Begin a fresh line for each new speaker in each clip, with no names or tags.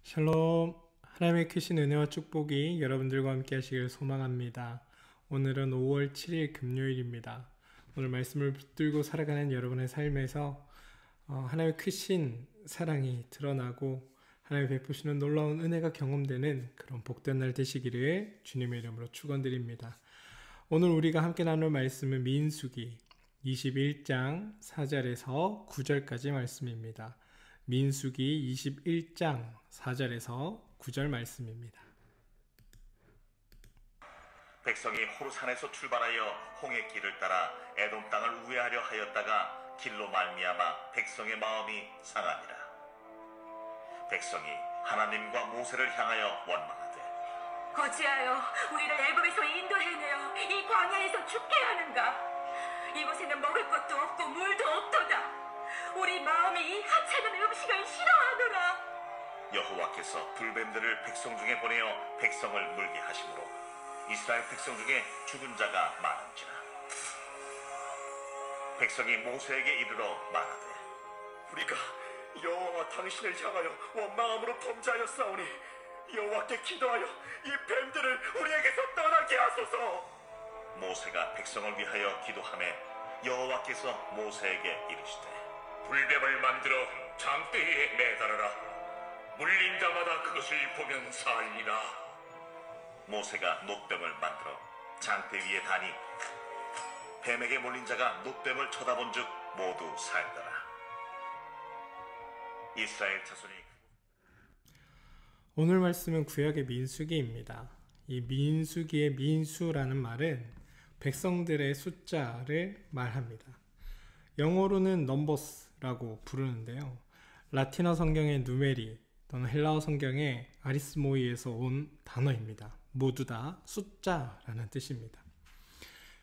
샬롬, 하나님의 크신 은혜와 축복이 여러분들과 함께 하시길 소망합니다. 오늘은 5월 7일 금요일입니다. 오늘 말씀을 붙들고 살아가는 여러분의 삶에서 하나님의 크신 사랑이 드러나고 하나님이 베푸시는 놀라운 은혜가 경험되는 그런 복된 날 되시기를 주님의 이름으로 축원드립니다. 오늘 우리가 함께 나눌 말씀은 민수기 21장 4절에서 9절까지 말씀입니다. 민수기 21장 4절에서 9절 말씀입니다.
백성이 호르산에서 출발하여 홍해 길을 따라 에돔 땅을 우회하려 하였다가 길로 말미암아 백성의 마음이 상하니라. 백성이 하나님과 모세를 향하여 원망하되
어찌하여 우리를 애굽에서 인도해내어 이 광야에서 죽게 하는가? 이곳에는 먹을 것도 없고 물도 없도다. 우리 마음이 이 하찮은 음식을 싫어하노라.
여호와께서 불뱀들을 백성 중에 보내어 백성을 물게 하심으로 이스라엘 백성 중에 죽은 자가 많은지라. 백성이 모세에게 이르러 말하되
우리가 여호와와 당신을 향하여 원망함으로 범죄하였사오니 여호와께 기도하여 이 뱀들을 우리에게서 떠나게 하소서.
모세가 백성을 위하여 기도하매 여호와께서 모세에게 이르시되
불뱀을 만들어 장대에 매달아라. 물린 자마다 그것을 보면 살리라.
모세가 놋뱀을 만들어 장대 위에 다니 뱀에게 몰린 자가 놋뱀을 쳐다본 즉 모두 살더라. 이스라엘 자손이
오늘 말씀은 구약의 민수기입니다. 이 민수기의 민수라는 말은 백성들의 숫자를 말합니다. 영어로는 넘버스라고 부르는데요. 라틴어 성경의 누메리 또는 헬라어 성경의 아리스모이에서 온 단어입니다. 모두 다 숫자라는 뜻입니다.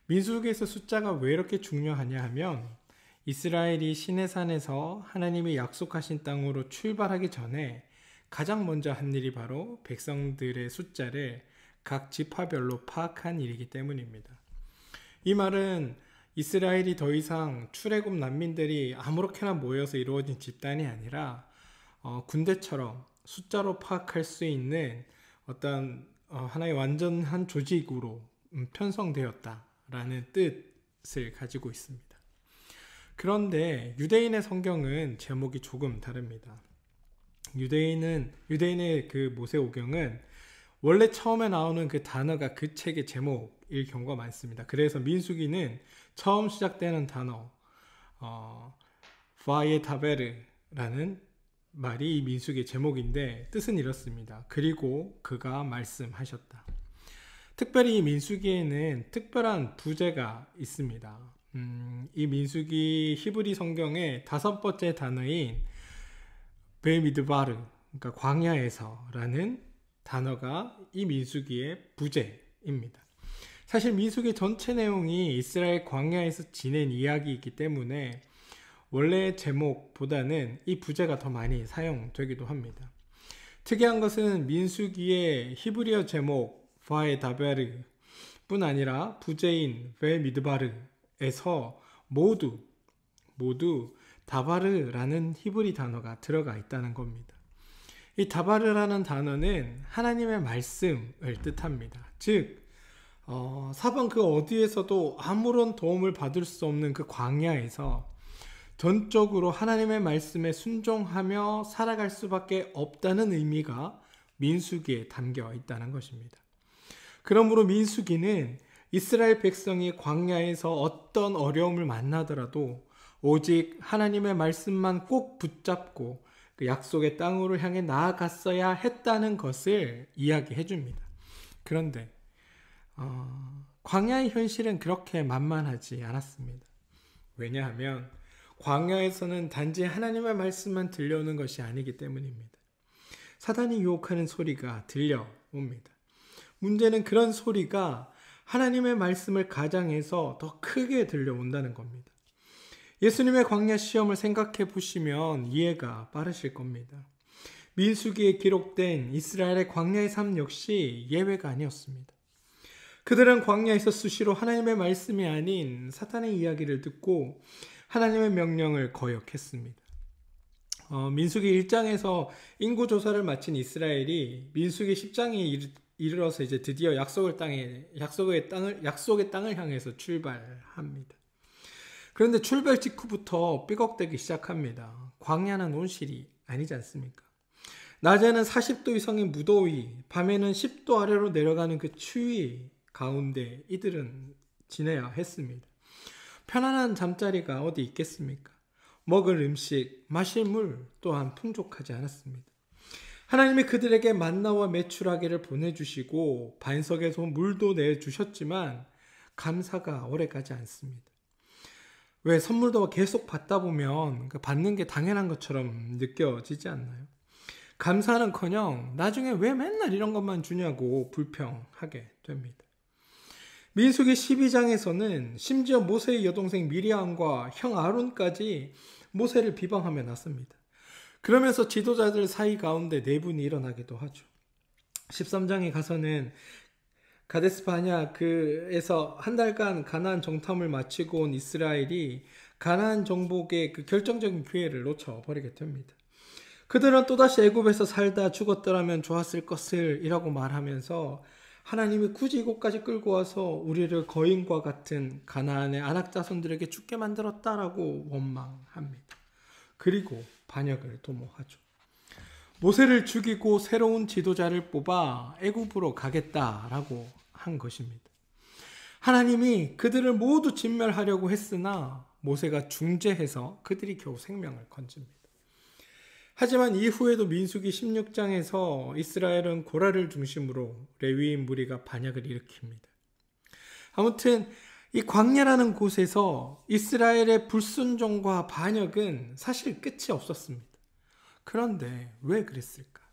민수기에서 숫자가 왜 이렇게 중요하냐 하면 이스라엘이 시내산에서 하나님이 약속하신 땅으로 출발하기 전에 가장 먼저 한 일이 바로 백성들의 숫자를 각 지파별로 파악한 일이기 때문입니다. 이 말은 이스라엘이 더 이상 출애굽 난민들이 아무렇게나 모여서 이루어진 집단이 아니라 군대처럼 숫자로 파악할 수 있는 어떤 하나의 완전한 조직으로 편성되었다라는 뜻을 가지고 있습니다. 그런데 유대인의 성경은 제목이 조금 다릅니다. 유대인의 그 모세오경은 원래 처음에 나오는 그 단어가 그 책의 제목일 경우가 많습니다. 그래서 민수기는 처음 시작되는 단어 바예타베르라는 말이 이 민수기의 제목인데 뜻은 이렇습니다. 그리고 그가 말씀하셨다. 특별히 이 민수기에는 특별한 부제가 있습니다. 이 민수기 히브리 성경의 5번째 단어인 베미드바르, 그러니까 광야에서라는 단어가 이 민수기의 부제입니다. 사실 민수기 전체 내용이 이스라엘 광야에서 지낸 이야기이기 때문에 원래 제목보다는 이 부제가 더 많이 사용되기도 합니다. 특이한 것은 민수기의 히브리어 제목 바에다베르 뿐 아니라 부제인 베미드바르에서 모두 다바르라는 히브리 단어가 들어가 있다는 겁니다. 이 다바르라는 단어는 하나님의 말씀을 뜻합니다. 즉 사방 그 어디에서도 아무런 도움을 받을 수 없는 그 광야에서 전적으로 하나님의 말씀에 순종하며 살아갈 수밖에 없다는 의미가 민수기에 담겨 있다는 것입니다. 그러므로 민수기는 이스라엘 백성이 광야에서 어떤 어려움을 만나더라도 오직 하나님의 말씀만 꼭 붙잡고 그 약속의 땅으로 향해 나아갔어야 했다는 것을 이야기해 줍니다. 그런데 광야의 현실은 그렇게 만만하지 않았습니다. 왜냐하면 광야에서는 단지 하나님의 말씀만 들려오는 것이 아니기 때문입니다. 사단이 유혹하는 소리가 들려옵니다. 문제는 그런 소리가 하나님의 말씀을 가장해서 더 크게 들려온다는 겁니다. 예수님의 광야 시험을 생각해 보시면 이해가 빠르실 겁니다. 민수기에 기록된 이스라엘의 광야의 삶 역시 예외가 아니었습니다. 그들은 광야에서 수시로 하나님의 말씀이 아닌 사탄의 이야기를 듣고 하나님의 명령을 거역했습니다. 민수기 1장에서 인구 조사를 마친 이스라엘이 민수기 10장에 이르러서 이제 드디어 약속의 땅을 향해서 출발합니다. 그런데 출발 직후부터 삐걱대기 시작합니다. 광야는 온실이 아니지 않습니까? 낮에는 40도 이상의 무더위, 밤에는 10도 아래로 내려가는 그 추위 가운데 이들은 지내야 했습니다. 편안한 잠자리가 어디 있겠습니까? 먹을 음식, 마실 물 또한 풍족하지 않았습니다. 하나님이 그들에게 만나와 메추라기를 보내주시고 반석에서 물도 내주셨지만 감사가 오래가지 않습니다. 왜 선물도 계속 받다 보면 받는 게 당연한 것처럼 느껴지지 않나요? 감사는커녕 나중에 왜 맨날 이런 것만 주냐고 불평하게 됩니다. 민수기 12장에서는 심지어 모세의 여동생 미리암과 형 아론까지 모세를 비방하며 나섭니다. 그러면서 지도자들 사이 가운데 내분이 일어나기도 하죠. 13장에 가서는 가데스 바냐에서 한 달간 가나안 정탐을 마치고 온 이스라엘이 가나안 정복의 그 결정적인 기회를 놓쳐버리게 됩니다. 그들은 또다시 애굽에서 살다 죽었더라면 좋았을 것을 이라고 말하면서 하나님이 굳이 이곳까지 끌고 와서 우리를 거인과 같은 가나안의 안악자손들에게 죽게 만들었다라고 원망합니다. 그리고 반역을 도모하죠. 모세를 죽이고 새로운 지도자를 뽑아 애굽으로 가겠다라고 한 것입니다. 하나님이 그들을 모두 진멸하려고 했으나 모세가 중재해서 그들이 겨우 생명을 건집니다. 하지만 이후에도 민수기 16장에서 이스라엘은 고라를 중심으로 레위인 무리가 반역을 일으킵니다. 아무튼 이 광야라는 곳에서 이스라엘의 불순종과 반역은 사실 끝이 없었습니다. 그런데 왜 그랬을까요?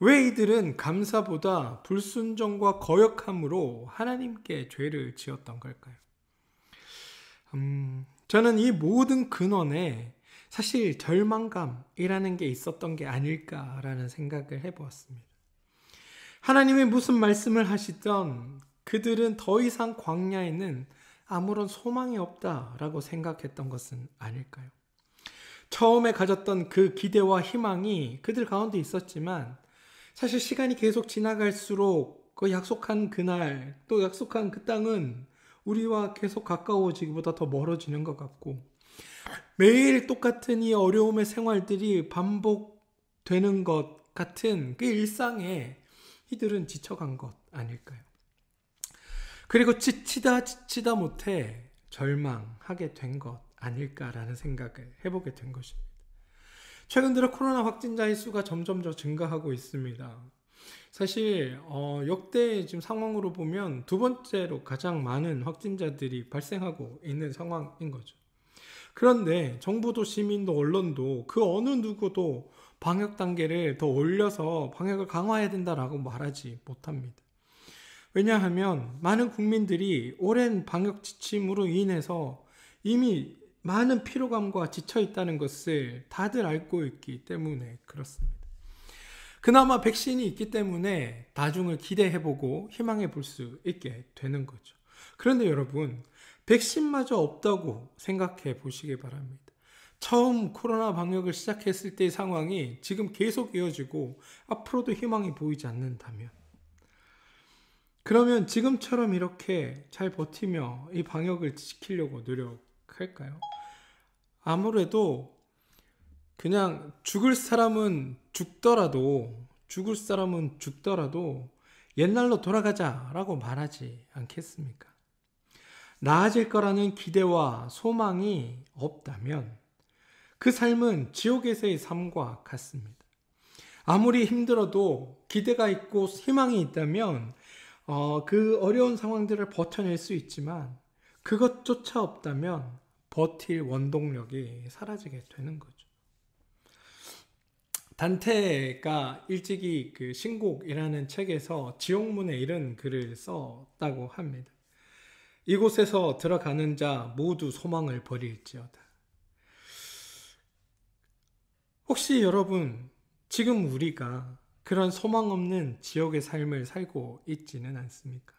왜 이들은 감사보다 불순종과 거역함으로 하나님께 죄를 지었던 걸까요? 저는 이 모든 근원에 사실 절망감이라는 게 있었던 게 아닐까라는 생각을 해보았습니다. 하나님이 무슨 말씀을 하시던 그들은 더 이상 광야에는 아무런 소망이 없다라고 생각했던 것은 아닐까요? 처음에 가졌던 그 기대와 희망이 그들 가운데 있었지만 사실 시간이 계속 지나갈수록 그 약속한 그날 또 약속한 그 땅은 우리와 계속 가까워지기보다 더 멀어지는 것 같고 매일 똑같은 이 어려움의 생활들이 반복되는 것 같은 그 일상에 이들은 지쳐간 것 아닐까요? 그리고 지치다 못해 절망하게 된 것 아닐까라는 생각을 해보게 된 것입니다. 최근 들어 코로나 확진자의 수가 점점 더 증가하고 있습니다. 사실 역대 지금 상황으로 보면 두 번째로 가장 많은 확진자들이 발생하고 있는 상황인 거죠. 그런데 정부도 시민도 언론도 그 어느 누구도 방역 단계를 더 올려서 방역을 강화해야 된다라고 말하지 못합니다. 왜냐하면 많은 국민들이 오랜 방역 지침으로 인해서 이미 많은 피로감과 지쳐 있다는 것을 다들 알고 있기 때문에 그렇습니다. 그나마 백신이 있기 때문에 나중을 기대해보고 희망해볼 수 있게 되는 거죠. 그런데 여러분, 백신마저 없다고 생각해 보시기 바랍니다. 처음 코로나 방역을 시작했을 때의 상황이 지금 계속 이어지고 앞으로도 희망이 보이지 않는다면, 그러면 지금처럼 이렇게 잘 버티며 이 방역을 지키려고 노력할까요? 아무래도 그냥 죽을 사람은 죽더라도 옛날로 돌아가자라고 말하지 않겠습니까? 나아질 거라는 기대와 소망이 없다면 그 삶은 지옥에서의 삶과 같습니다. 아무리 힘들어도 기대가 있고 희망이 있다면 그 어려운 상황들을 버텨낼 수 있지만 그것조차 없다면 버틸 원동력이 사라지게 되는 거죠. 단테가 일찍이 그 신곡이라는 책에서 지옥문에 이런 글을 썼다고 합니다. 이곳에서 들어가는 자 모두 소망을 버릴지어다. 혹시 여러분, 지금 우리가 그런 소망 없는 지옥의 삶을 살고 있지는 않습니까?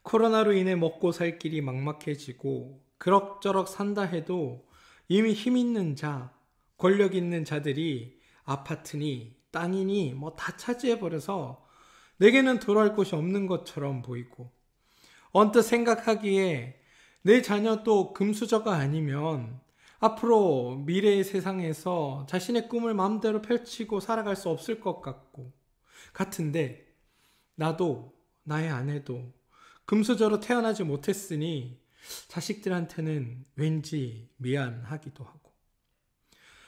코로나로 인해 먹고 살 길이 막막해지고 그럭저럭 산다 해도 이미 힘 있는 자, 권력 있는 자들이 아파트니 땅이니 뭐 다 차지해버려서 내게는 돌아올 곳이 없는 것처럼 보이고, 언뜻 생각하기에 내 자녀도 금수저가 아니면 앞으로 미래의 세상에서 자신의 꿈을 마음대로 펼치고 살아갈 수 없을 것 같은데, 나도 나의 아내도 금수저로 태어나지 못했으니 자식들한테는 왠지 미안하기도 하고,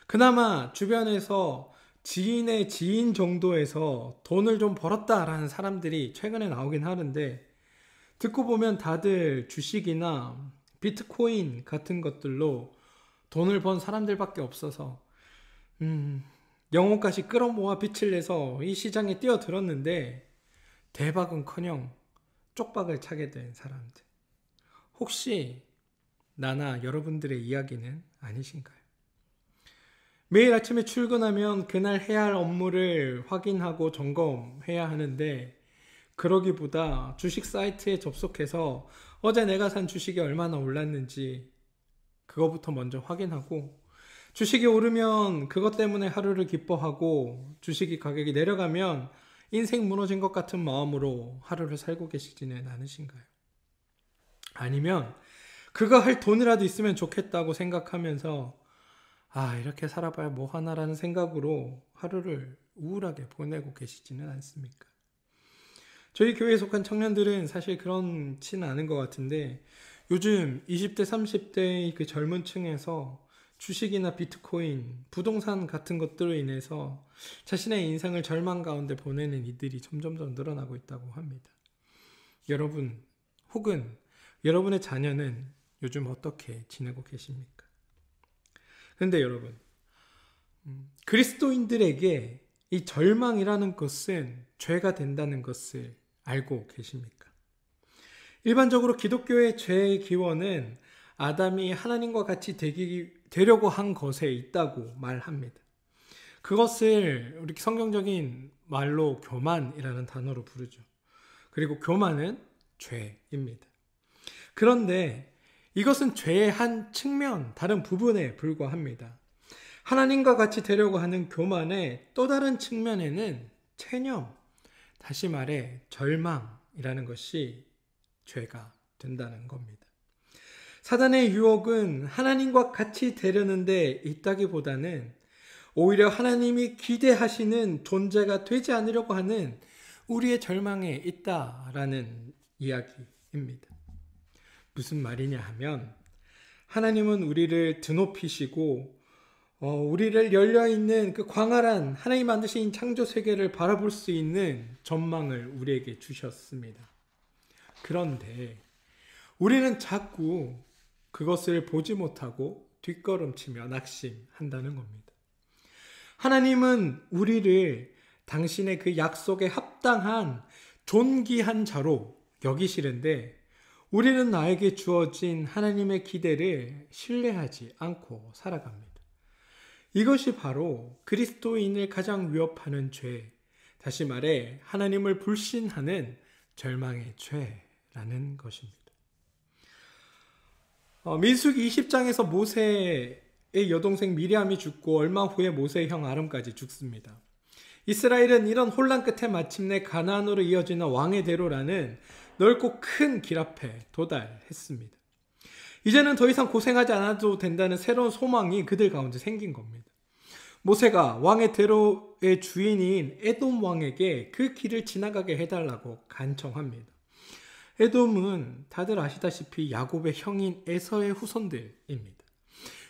그나마 주변에서 지인의 지인 정도에서 돈을 좀 벌었다라는 사람들이 최근에 나오긴 하는데, 듣고 보면 다들 주식이나 비트코인 같은 것들로 돈을 번 사람들밖에 없어서 영혼까지 끌어모아 빚을 내서 이 시장에 뛰어들었는데 대박은커녕 쪽박을 차게 된 사람들. 혹시 나나 여러분들의 이야기는 아니신가요? 매일 아침에 출근하면 그날 해야 할 업무를 확인하고 점검해야 하는데, 그러기보다 주식 사이트에 접속해서 어제 내가 산 주식이 얼마나 올랐는지 그거부터 먼저 확인하고, 주식이 오르면 그것 때문에 하루를 기뻐하고, 주식이 가격이 내려가면 인생 무너진 것 같은 마음으로 하루를 살고 계시지는 않으신가요? 아니면 그거 할 돈이라도 있으면 좋겠다고 생각하면서 이렇게 살아봐야 뭐 하나라는 생각으로 하루를 우울하게 보내고 계시지는 않습니까? 저희 교회에 속한 청년들은 사실 그렇지는 않은 것 같은데, 요즘 20대, 30대의 그 젊은 층에서 주식이나 비트코인, 부동산 같은 것들로 인해서 자신의 인생을 절망 가운데 보내는 이들이 점점 더 늘어나고 있다고 합니다. 여러분, 혹은 여러분의 자녀는 요즘 어떻게 지내고 계십니까? 그런데 여러분, 그리스도인들에게 이 절망이라는 것은 죄가 된다는 것을 알고 계십니까? 일반적으로 기독교의 죄의 기원은 아담이 하나님과 같이 되려고 한 것에 있다고 말합니다. 그것을 우리 성경적인 말로 교만이라는 단어로 부르죠. 그리고 교만은 죄입니다. 그런데 이것은 죄의 한 측면, 다른 부분에 불과합니다. 하나님과 같이 되려고 하는 교만의 또 다른 측면에는 체념, 다시 말해 절망이라는 것이 죄가 된다는 겁니다. 사단의 유혹은 하나님과 같이 되려는 데 있다기보다는 오히려 하나님이 기대하시는 존재가 되지 않으려고 하는 우리의 절망에 있다라는 이야기입니다. 무슨 말이냐 하면, 하나님은 우리를 드높이시고 우리를 열려있는 그 광활한 하나님 만드신 창조 세계를 바라볼 수 있는 전망을 우리에게 주셨습니다. 그런데 우리는 자꾸 그것을 보지 못하고 뒷걸음치며 낙심한다는 겁니다. 하나님은 우리를 당신의 그 약속에 합당한 존귀한 자로 여기시는데, 우리는 나에게 주어진 하나님의 기대를 신뢰하지 않고 살아갑니다. 이것이 바로 그리스도인을 가장 위협하는 죄, 다시 말해 하나님을 불신하는 절망의 죄라는 것입니다. 민수기 20장에서 모세의 여동생 미리암이 죽고 얼마 후에 모세의 형 아론까지 죽습니다. 이스라엘은 이런 혼란 끝에 마침내 가나안으로 이어지는 왕의 대로라는 넓고 큰 길 앞에 도달했습니다. 이제는 더 이상 고생하지 않아도 된다는 새로운 소망이 그들 가운데 생긴 겁니다. 모세가 왕의 대로의 주인인 에돔 왕에게 그 길을 지나가게 해달라고 간청합니다. 에돔은 다들 아시다시피 야곱의 형인 에서의 후손들입니다.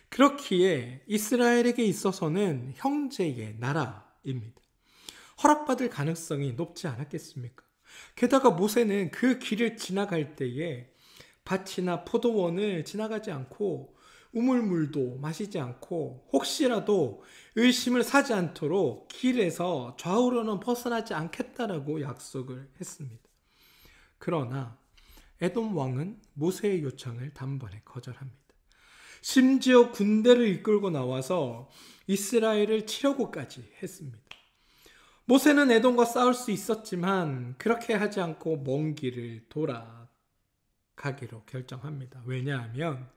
그렇기에 이스라엘에게 있어서는 형제의 나라입니다. 허락받을 가능성이 높지 않았겠습니까? 게다가 모세는 그 길을 지나갈 때에 밭이나 포도원을 지나가지 않고 우물물도 마시지 않고 혹시라도 의심을 사지 않도록 길에서 좌우로는 벗어나지 않겠다라고 약속을 했습니다. 그러나 에돔 왕은 모세의 요청을 단번에 거절합니다. 심지어 군대를 이끌고 나와서 이스라엘을 치려고까지 했습니다. 모세는 에돔과 싸울 수 있었지만 그렇게 하지 않고 먼 길을 돌아가기로 결정합니다. 왜냐하면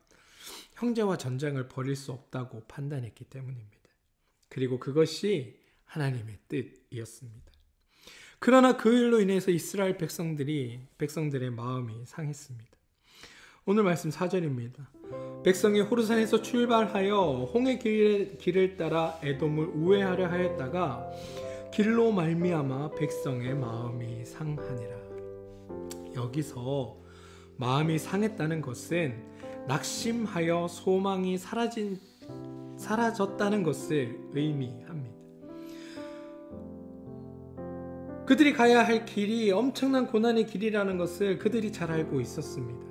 형제와 전쟁을 벌일 수 없다고 판단했기 때문입니다. 그리고 그것이 하나님의 뜻이었습니다. 그러나 그 일로 인해서 이스라엘 백성들의 마음이 상했습니다. 오늘 말씀 4절입니다. 백성이 호르산에서 출발하여 홍해 길을 따라 에돔을 우회하려 하였다가 길로 말미암아 백성의 마음이 상하니라. 여기서 마음이 상했다는 것은 낙심하여 소망이 사라졌다는 것을 의미합니다. 그들이 가야 할 길이 엄청난 고난의 길이라는 것을 그들이 잘 알고 있었습니다.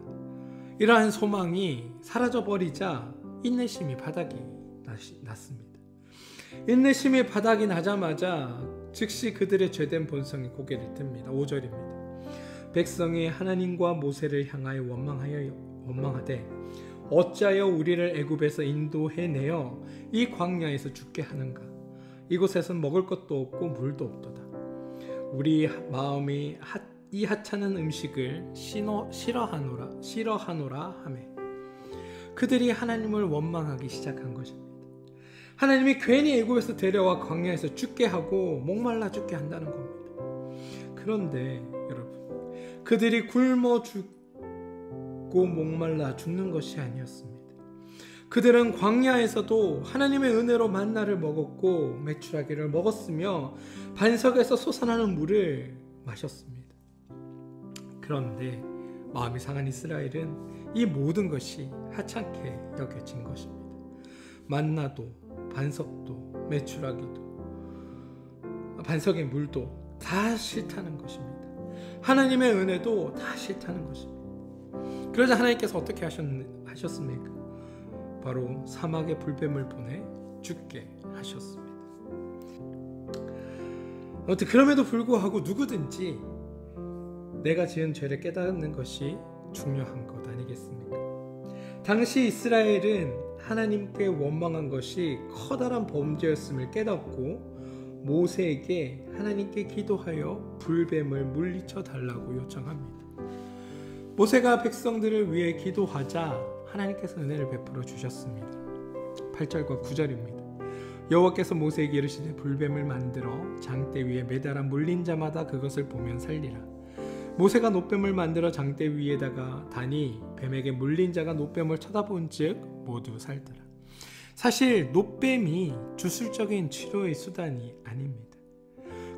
이러한 소망이 사라져버리자 인내심이 바닥이 났습니다. 인내심이 바닥이 나자마자 즉시 그들의 죄된 본성이 고개를 듭니다. 5절입니다. 백성이 하나님과 모세를 향하여 원망하되 어찌하여 우리를 애굽에서 인도해내어 이 광야에서 죽게 하는가? 이곳에선 먹을 것도 없고 물도 없도다. 우리 마음이 이 하찮은 음식을 싫어하노라 하매 그들이 하나님을 원망하기 시작한 것입니다. 하나님이 괜히 애굽에서 데려와 광야에서 죽게 하고 목말라 죽게 한다는 겁니다. 그런데 여러분, 그들이 굶어 죽고 목말라 죽는 것이 아니었습니다. 그들은 광야에서도 하나님의 은혜로 만나를 먹었고 메추라기를 먹었으며 반석에서 솟아나는 물을 마셨습니다. 그런데 마음이 상한 이스라엘은 이 모든 것이 하찮게 여겨진 것입니다. 만나도 반석도 메추라기도 반석의 물도 다 싫다는 것입니다. 하나님의 은혜도 다 싫다는 것입니다. 그러자 하나님께서 어떻게 하셨습니까? 바로 사막에 불뱀을 보내 죽게 하셨습니다. 그럼에도 불구하고 누구든지 내가 지은 죄를 깨닫는 것이 중요한 것 아니겠습니까? 당시 이스라엘은 하나님께 원망한 것이 커다란 범죄였음을 깨닫고 모세에게 하나님께 기도하여 불뱀을 물리쳐 달라고 요청합니다. 모세가 백성들을 위해 기도하자 하나님께서 은혜를 베풀어 주셨습니다. 8절과 9절입니다. 여호와께서 모세에게 이르시되 불뱀을 만들어 장대 위에 매달아 물린 자마다 그것을 보면 살리라. 모세가 놋뱀을 만들어 장대 위에다가 다니 뱀에게 물린 자가 놋뱀을 쳐다본 즉 모두 살더라. 사실 놋뱀이 주술적인 치료의 수단이 아닙니다.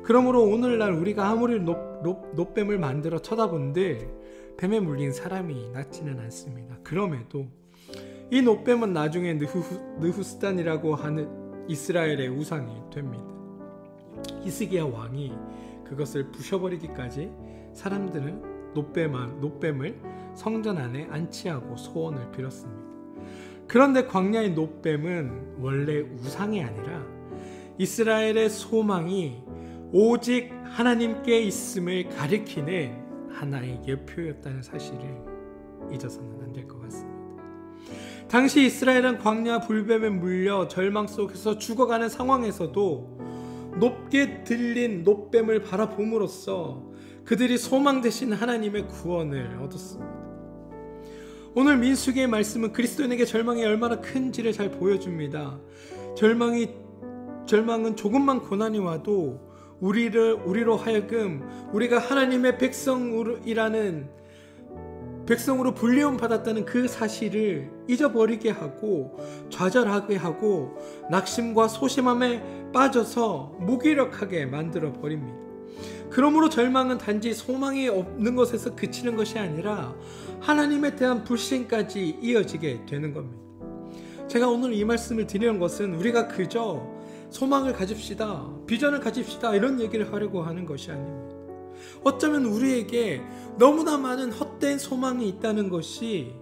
그러므로 오늘날 우리가 아무리 놋뱀을 만들어 쳐다본들 뱀에 물린 사람이 낫지는 않습니다. 그럼에도 이 놋뱀은 나중에 느후스단이라고 하는 이스라엘의 우상이 됩니다. 히스기야 왕이 그것을 부셔버리기까지 사람들은 놋뱀을 성전 안에 안치하고 소원을 빌었습니다. 그런데 광야의 놋뱀은 원래 우상이 아니라 이스라엘의 소망이 오직 하나님께 있음을 가리키는 하나의 예표였다는 사실을 잊어서는 안 될 것 같습니다. 당시 이스라엘은 광야 불뱀에 물려 절망 속에서 죽어가는 상황에서도 높게 들린 놋뱀을 바라봄으로써 그들이 소망 되신 하나님의 구원을 얻었습니다. 오늘 민수기의 말씀은 그리스도인에게 절망이 얼마나 큰지를 잘 보여줍니다. 절망은 조금만 고난이 와도 우리로 하여금 우리가 하나님의 백성으로 불리움 받았다는 그 사실을 잊어버리게 하고 좌절하게 하고 낙심과 소심함에 빠져서 무기력하게 만들어 버립니다. 그러므로 절망은 단지 소망이 없는 것에서 그치는 것이 아니라 하나님에 대한 불신까지 이어지게 되는 겁니다. 제가 오늘 이 말씀을 드리는 것은 우리가 그저 소망을 가집시다, 비전을 가집시다 이런 얘기를 하려고 하는 것이 아닙니다. 어쩌면 우리에게 너무나 많은 헛된 소망이 있다는 것이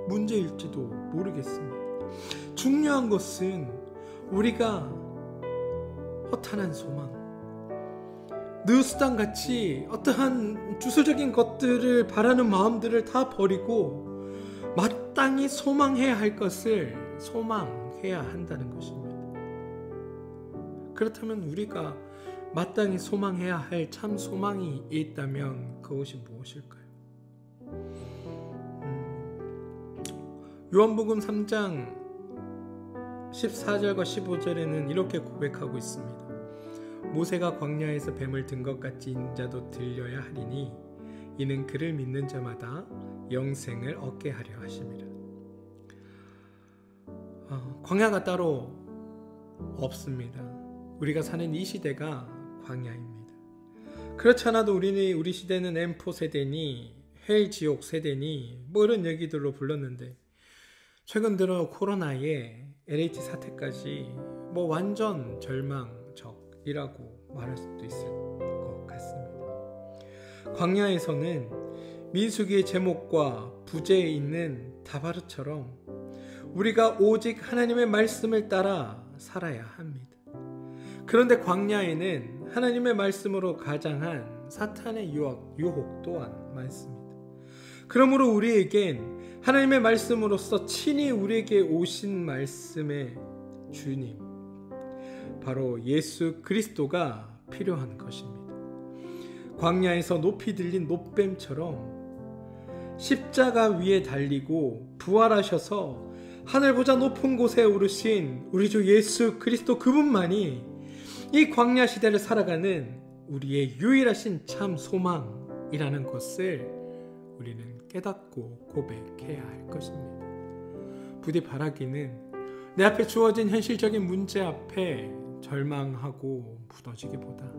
문제일지도 모르겠습니다. 중요한 것은 우리가 허탄한 소망, 느수단 같이 어떠한 주술적인 것들을 바라는 마음들을 다 버리고 마땅히 소망해야 할 것을 소망해야 한다는 것입니다. 그렇다면 우리가 마땅히 소망해야 할 참 소망이 있다면 그것이 무엇일까요? 요한복음 3장 14절과 15절에는 이렇게 고백하고 있습니다. 모세가 광야에서 뱀을 든 것 같이 인자도 들려야 하리니 이는 그를 믿는 자마다 영생을 얻게 하려 하심이라. 광야가 따로 없습니다. 우리가 사는 이 시대가 광야입니다. 그렇지 않아도 우리 시대는 M4 세대니 헬 지옥 세대니 뭐 이런 얘기들로 불렀는데, 최근 들어 코로나에 LH 사태까지 뭐 완전 절망적이라고 말할 수도 있을 것 같습니다. 광야에서는 민수기의 제목과 부제에 있는 다바르처럼 우리가 오직 하나님의 말씀을 따라 살아야 합니다. 그런데 광야에는 하나님의 말씀으로 가장한 사탄의 유혹 또한 많습니다. 그러므로 우리에겐 하나님의 말씀으로서 친히 우리에게 오신 말씀의 주님, 바로 예수 그리스도가 필요한 것입니다. 광야에서 높이 들린 놋뱀처럼 십자가 위에 달리고 부활하셔서 하늘보다 높은 곳에 오르신 우리 주 예수 그리스도 그분만이 이 광야 시대를 살아가는 우리의 유일하신 참 소망이라는 것을 우리는 깨닫고 고백해야 할 것입니다. 부디 바라기는 내 앞에 주어진 현실적인 문제 앞에 절망하고 무너지기보다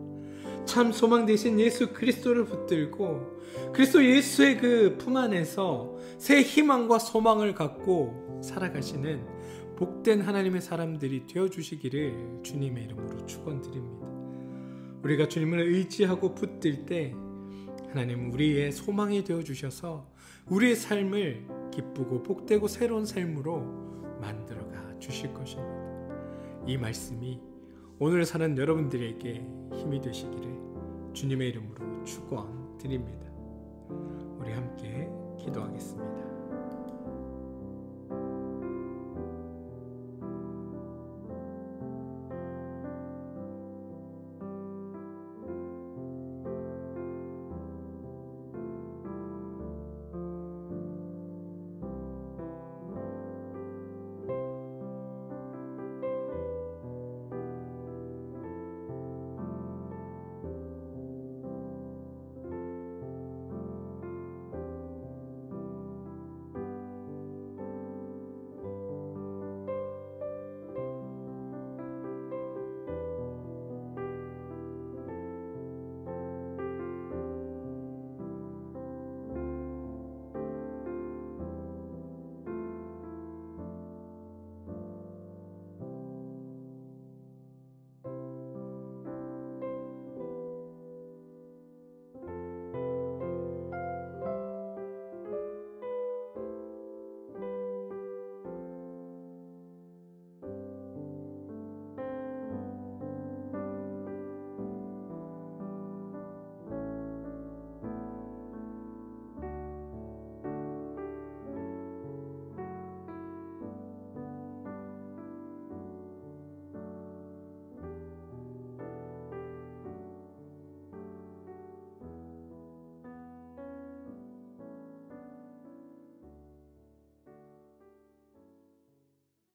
참 소망 되신 예수 그리스도를 붙들고 그리스도 예수의 그 품 안에서 새 희망과 소망을 갖고 살아가시는 복된 하나님의 사람들이 되어주시기를 주님의 이름으로 축원드립니다. 우리가 주님을 의지하고 붙들 때 하나님은 우리의 소망이 되어주셔서 우리의 삶을 기쁘고 복되고 새로운 삶으로 만들어가 주실 것입니다. 이 말씀이 오늘 사는 여러분들에게 힘이 되시기를 주님의 이름으로 축원드립니다. 우리 함께 기도하겠습니다.